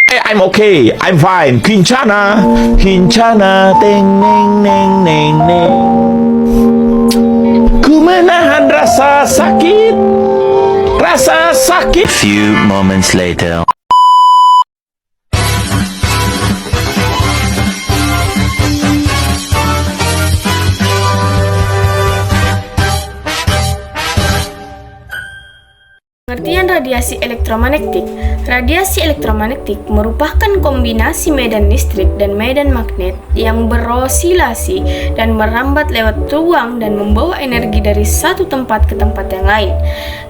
I'm okay, I'm fine. Kincana, kincana, teng neng neng neng neng. Ku menahan rasa sakit, rasa sakit. Few moments later. Pengertian radiasi elektromagnetik. Radiasi elektromagnetik merupakan kombinasi medan listrik dan medan magnet yang berosilasi dan merambat lewat ruang dan membawa energi dari satu tempat ke tempat yang lain.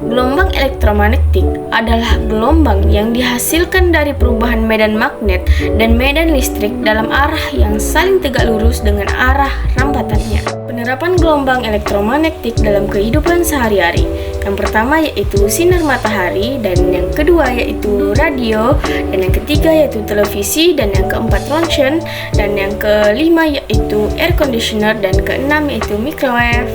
Gelombang elektromagnetik adalah gelombang yang dihasilkan dari perubahan medan magnet dan medan listrik dalam arah yang saling tegak lurus dengan arah rambatannya. Penerapan gelombang elektromagnetik dalam kehidupan sehari-hari. Yang pertama yaitu sinar matahari, dan yang kedua yaitu radio, dan yang ketiga yaitu televisi, dan yang keempat röntgen, dan yang kelima yaitu air conditioner, dan keenam yaitu microwave.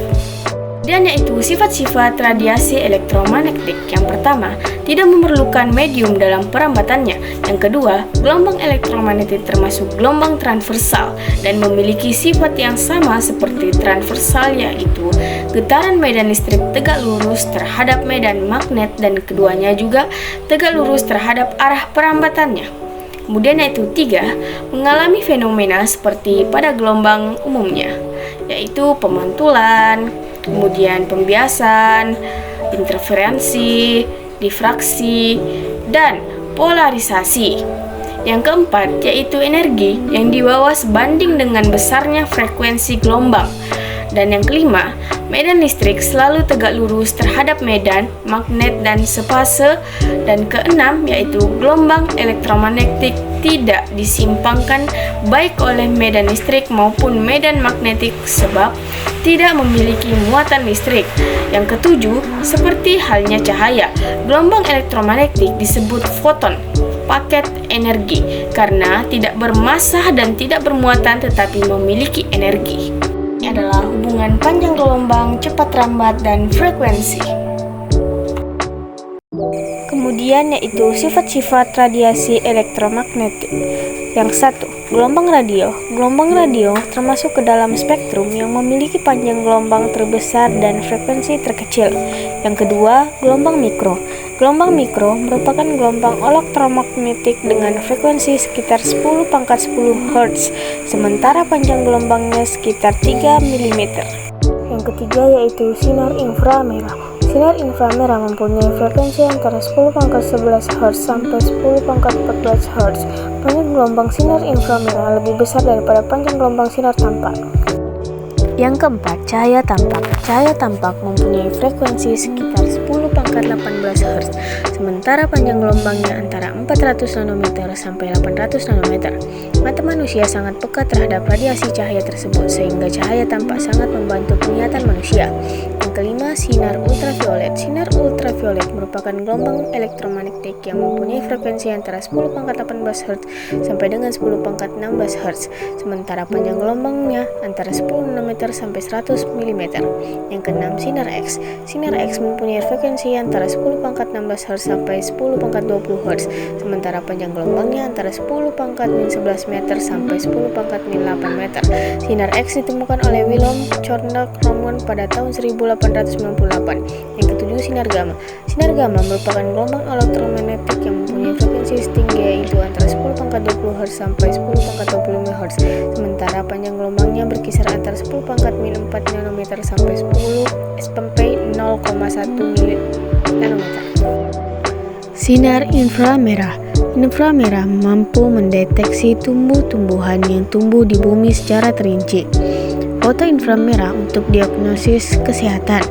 Dan yaitu sifat-sifat radiasi elektromagnetik. Yang pertama, tidak memerlukan medium dalam perambatannya. Yang kedua, gelombang elektromagnetik termasuk gelombang transversal dan memiliki sifat yang sama seperti transversal, yaitu getaran medan listrik tegak lurus terhadap medan magnet dan keduanya juga tegak lurus terhadap arah perambatannya. Kemudian yaitu tiga, mengalami fenomena seperti pada gelombang umumnya, yaitu pemantulan, kemudian pembiasan, interferensi, difraksi, dan polarisasi. Yang keempat yaitu energi yang dibawa sebanding dengan besarnya frekuensi gelombang. Dan yang kelima, medan listrik selalu tegak lurus terhadap medan, magnet, dan sepase. Dan keenam yaitu gelombang elektromagnetik tidak disimpangkan baik oleh medan listrik maupun medan magnetik sebab tidak memiliki muatan listrik. Yang ketujuh, seperti halnya cahaya, gelombang elektromagnetik disebut foton, paket energi, karena tidak bermassa dan tidak bermuatan tetapi memiliki energi. Ini adalah hubungan panjang gelombang, cepat rambat, dan frekuensi. Kemudian yaitu sifat-sifat radiasi elektromagnetik. Yang satu, gelombang radio. Gelombang radio termasuk ke dalam spektrum yang memiliki panjang gelombang terbesar dan frekuensi terkecil. Yang kedua, gelombang mikro. Gelombang mikro merupakan gelombang elektromagnetik dengan frekuensi sekitar 10 pangkat 10 Hz, sementara panjang gelombangnya sekitar 3 mm. Yang ketiga yaitu sinar inframerah. Sinar inframerah mempunyai frekuensi antara 10 pangkat 11 Hz sampai 10 pangkat 14 Hz. Panjang gelombang sinar inframerah lebih besar daripada panjang gelombang sinar tampak. Yang keempat, cahaya tampak. Cahaya tampak mempunyai frekuensi sekitar 10 pangkat 18 Hz, sementara panjang gelombangnya antara 400 nanometer sampai 800 nanometer. Mata manusia sangat peka terhadap radiasi cahaya tersebut, sehingga cahaya tampak sangat membantu penglihatan manusia. Yang kelima, sinar ultraviolet. Sinar ultraviolet merupakan gelombang elektromagnetik yang mempunyai frekuensi antara 10 pangkat 18 Hz sampai dengan 10 pangkat 16 Hz, sementara panjang gelombangnya antara 10 nanometer sampai 100 mm. Yang keenam, sinar X. Sinar X mempunyai frekuensi antara 10 pangkat 16 Hz sampai 10 pangkat 20 Hz, sementara panjang gelombangnya antara 10 pangkat min 11 meter sampai 10 pangkat min 8 meter. Sinar X ditemukan oleh Wilhelm Conrad-Raman pada tahun 1898. Yang ketujuh, sinar gamma. Sinar gamma merupakan gelombang elektromagnetik yang mempunyai frekuensi setinggi yaitu antara 10 pangkat 20 Hz sampai 10 pangkat 25 Hz, sementara panjang gelombangnya berkisar antara 10 pangkat min 4 nanometer sampai 10 sampai 0,1 nanometer. Sinar inframerah. Inframerah mampu mendeteksi tumbuh-tumbuhan yang tumbuh di bumi secara terinci. Foto inframerah untuk diagnosis kesehatan.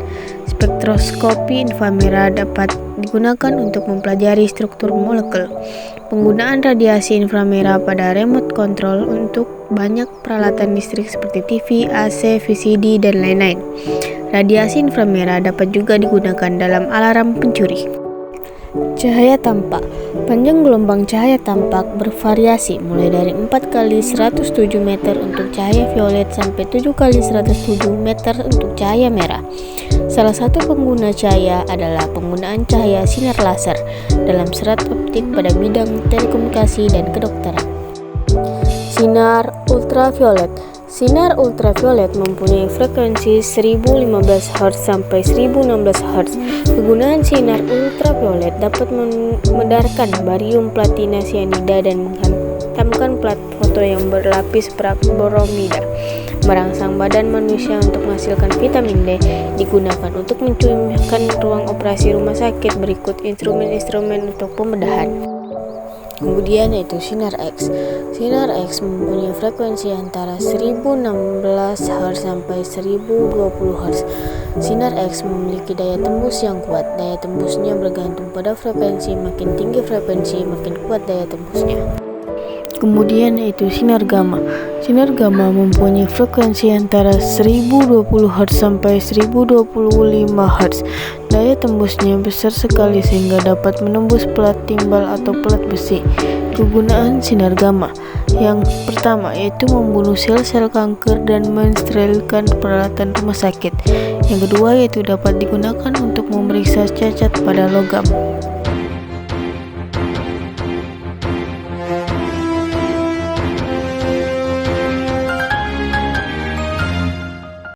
Spektroskopi inframerah dapat digunakan untuk mempelajari struktur molekul. Penggunaan radiasi inframerah pada remote control untuk banyak peralatan listrik seperti TV, AC, VCD, dan lain-lain. Radiasi inframerah dapat juga digunakan dalam alarm pencuri. Cahaya tampak. Panjang gelombang cahaya tampak bervariasi mulai dari 4 kali 107 meter untuk cahaya violet sampai 7 kali 107 meter untuk cahaya merah. Salah satu pengguna cahaya adalah penggunaan cahaya sinar laser. Dalam serat praktik pada bidang telekomunikasi dan kedokteran. Sinar ultraviolet. Sinar ultraviolet mempunyai frekuensi 1015 Hz sampai 1016 Hz. Kegunaan sinar ultraviolet dapat memedarkan barium platina sianida dan menghantamkan plat foto yang berlapis bromida, merangsang badan manusia untuk menghasilkan vitamin D, digunakan untuk mencurahkan ruang operasi rumah sakit. Berikut instrumen-instrumen untuk pembedahan. Kemudian yaitu sinar X. Sinar X mempunyai frekuensi antara 1016 Hz sampai 1020 Hz. Sinar X memiliki daya tembus yang kuat. Daya tembusnya bergantung pada frekuensi. Makin tinggi frekuensi, makin kuat daya tembusnya. Kemudian yaitu sinar gamma. Sinar gamma mempunyai frekuensi antara 1020 Hz sampai 1025 Hz. Daya tembusnya besar sekali sehingga dapat menembus pelat timbal atau pelat besi. Kegunaan sinar gamma yang pertama yaitu membunuh sel-sel kanker dan mensterilkan peralatan rumah sakit. Yang kedua yaitu dapat digunakan untuk memeriksa cacat pada logam.